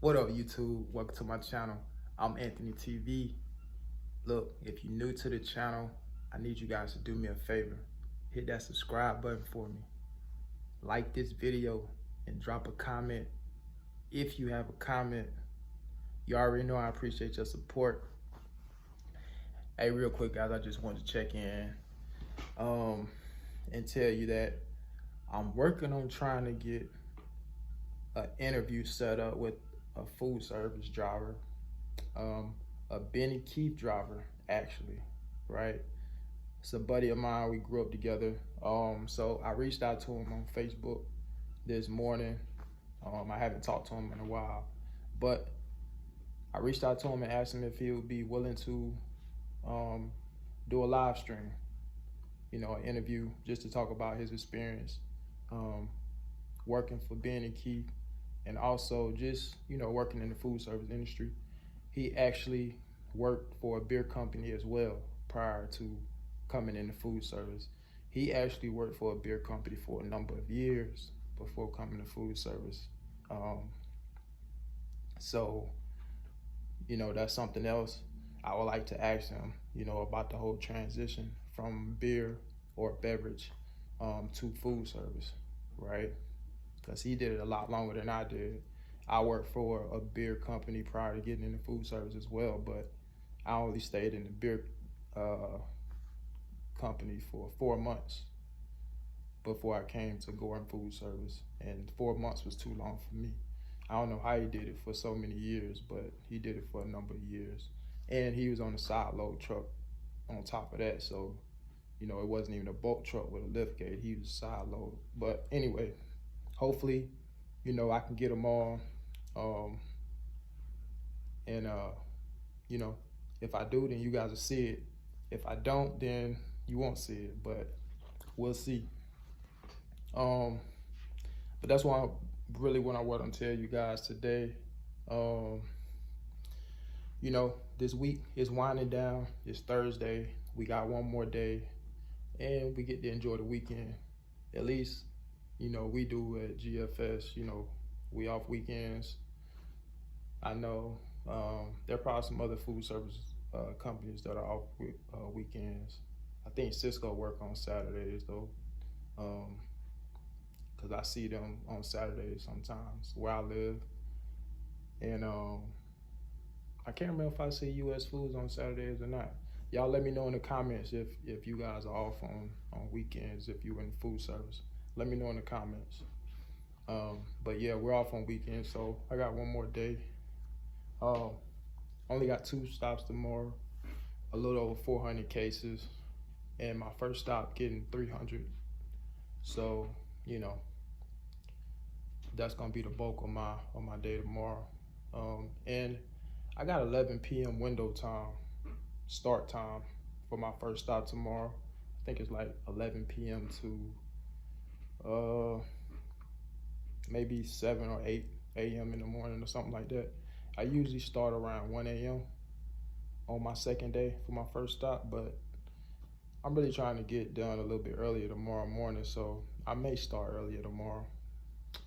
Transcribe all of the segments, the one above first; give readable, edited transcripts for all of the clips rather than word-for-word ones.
What up, YouTube? Welcome to my channel. I'm Anthony TV. Look, if you're new to the channel, I need you guys to do me a favor. Hit that subscribe button for me. Like this video and drop a comment. If you have a comment, you already know I appreciate your support. Hey, real quick, guys, I just wanted to check in and tell you that I'm working on trying to get an interview set up with a food service driver, a Benny Keith driver, actually, right? It's a buddy of mine. We grew up together. So I reached out to him on Facebook this morning. I haven't talked to him in a while, but I reached out to him and asked him if he would be willing to do a live stream, an interview just to talk about his experience working for Benny Keith, and also just, working in the food service industry. He actually worked for a beer company as well prior to coming into food service. He actually worked for a beer company for a number of years before coming to food service. So, that's something else I would like to ask him, about the whole transition from beer or beverage to food service, right? Because he did it a lot longer than I did. I worked for a beer company prior to getting into food service as well, but I only stayed in the beer company for 4 months before I came to Gordon Food Service, and 4 months was too long for me. I don't know how he did it for so many years, but he did it for a number of years. And he was on a side load truck on top of that, so it wasn't even a bulk truck with a lift gate. He was side load. But anyway, hopefully, I can get them all. If I do, then you guys will see it. If I don't, then you won't see it, but we'll see. But that's what I want to tell you guys today. This week is winding down. It's Thursday. We got one more day, and we get to enjoy the weekend. At least, we do at GFS. We off weekends. I know there are probably some other food service companies that are off weekends. I think Cisco work on Saturdays though, because I see them on Saturdays sometimes where I live. And I can't remember if I see US Foods on Saturdays or not. Y'all let me know in the comments if you guys are off on weekends, if you're in food service. Let me know in the comments. But yeah, we're off on weekends, so I got one more day. Only got 2 stops tomorrow, a little over 400 cases, and my first stop getting 300. So, that's gonna be the bulk of my day tomorrow. And I got 11 p.m. window time, start time for my first stop tomorrow. I think it's like 11 p.m. to maybe 7 or 8 a.m. in the morning or something like that. I usually start around 1 a.m. on my second day for my first stop, but I'm really trying to get done a little bit earlier tomorrow morning, so I may start earlier tomorrow.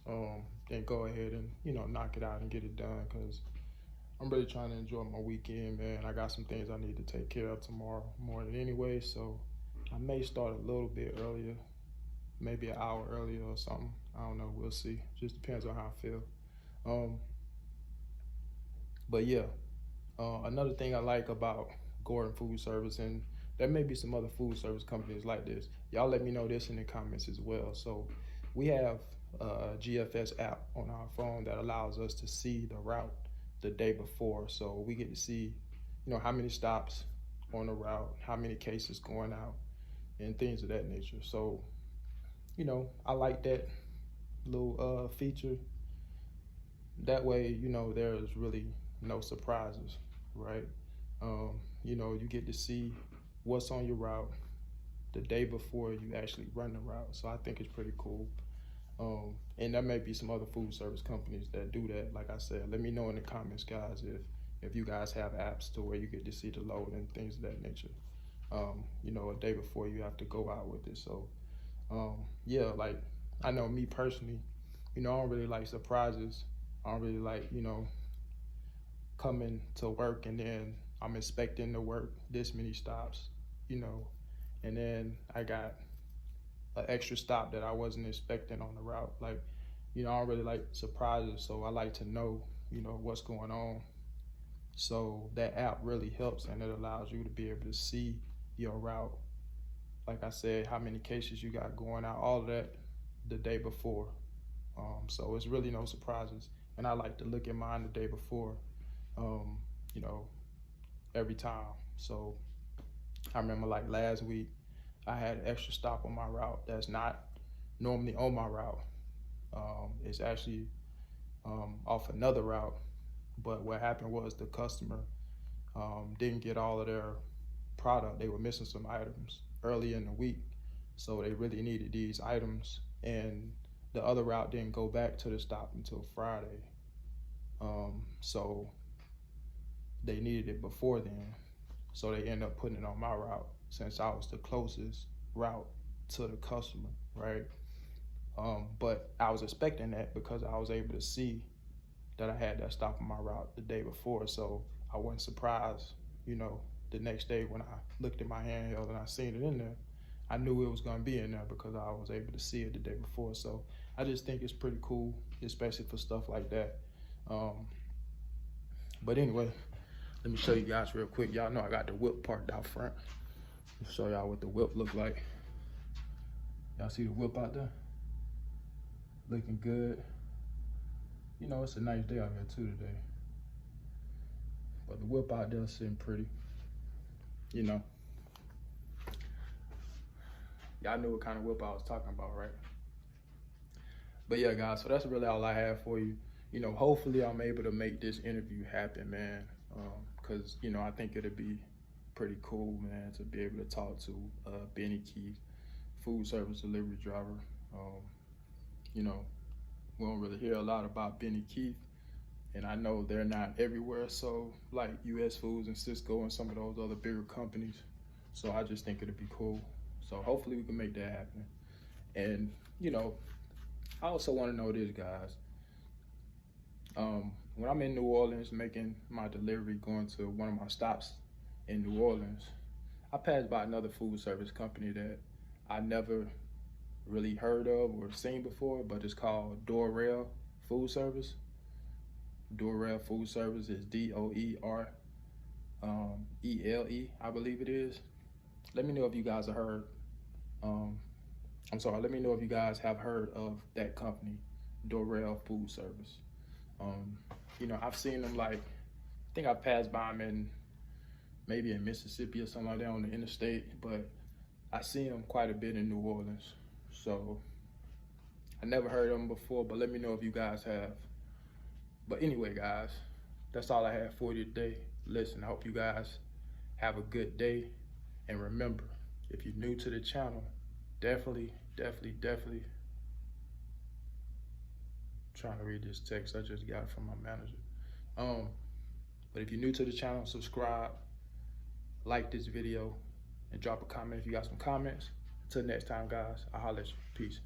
Then go ahead and, knock it out and get it done, because I'm really trying to enjoy my weekend, man. I got some things I need to take care of tomorrow morning anyway, so I may start a little bit earlier, maybe an hour earlier or something. I don't know, we'll see. Just depends on how I feel. But yeah, another thing I like about Gordon Food Service, and there may be some other food service companies like this, y'all let me know this in the comments as well. So we have a GFS app on our phone that allows us to see the route the day before. So we get to see, how many stops on the route, how many cases going out, and things of that nature. So, I like that little feature. That way, there's really no surprises, right? You get to see what's on your route the day before you actually run the route. So I think it's pretty cool. And there may be some other food service companies that do that. Like I said, let me know in the comments, guys, if you guys have apps to where you get to see the load and things of that nature. A day before you have to go out with it. So yeah, like I know me personally, I don't really like surprises. I don't really like, coming to work, and then I'm expecting to work this many stops, you know, and then I got an extra stop that I wasn't expecting on the route. Like, you know, I don't really like surprises, so I like to know, you know, what's going on. So that app really helps, and it allows you to be able to see your route. Like I said, how many cases you got going out, all of that the day before. So it's really no surprises. And I like to look at mine the day before, you know, every time. So I remember like last week, I had an extra stop on my route that's not normally on my route. It's actually off another route. But what happened was the customer didn't get all of their product. They were missing some items early in the week. So they really needed these items. And the other route didn't go back to the stop until Friday. So they needed it before then. So they ended up putting it on my route since I was the closest route to the customer, right? But I was expecting that because I was able to see that I had that stop on my route the day before. So I wasn't surprised, you know, the next day when I looked at my handheld and I seen it in there. I knew it was gonna be in there because I was able to see it the day before. So I just think it's pretty cool, especially for stuff like that. But anyway, let me show you guys real quick. Y'all know I got the whip parked out front. I'll show y'all what the whip look like. Y'all see the whip out there? Looking good. You know, it's a nice day out here too today. But the whip out there sitting pretty, you know. Y'all knew what kind of whip I was talking about, right? But yeah, guys, so that's really all I have for you. You know, hopefully I'm able to make this interview happen, man. Cause, you know, I think it'd be pretty cool, man, to be able to talk to Benny Keith, food service delivery driver. You know, we don't really hear a lot about Benny Keith, and I know they're not everywhere. So like US Foods and Sysco and some of those other bigger companies. So I just think it'd be cool. So hopefully we can make that happen. And, you know, I also want to know this, guys. When I'm in New Orleans making my delivery, going to one of my stops in New Orleans, I passed by another food service company that I never really heard of or seen before, but it's called Dorel Food Service. Dorel Food Service is DOERELE, I believe it is. Let me know if you guys have heard. Let me know if you guys have heard of that company, Dorel Food Service. You know, I've seen them like, I think I passed by them maybe in Mississippi or something like that on the interstate, but I see them quite a bit in New Orleans. So I never heard of them before, but let me know if you guys have. But anyway, guys, that's all I have for you today. Listen, I hope you guys have a good day. And remember, if you're new to the channel, definitely trying to read this text. I just got it from my manager. But if you're new to the channel, subscribe, like this video, and drop a comment if you got some comments. Until next time, guys, I'll holler at you. Peace.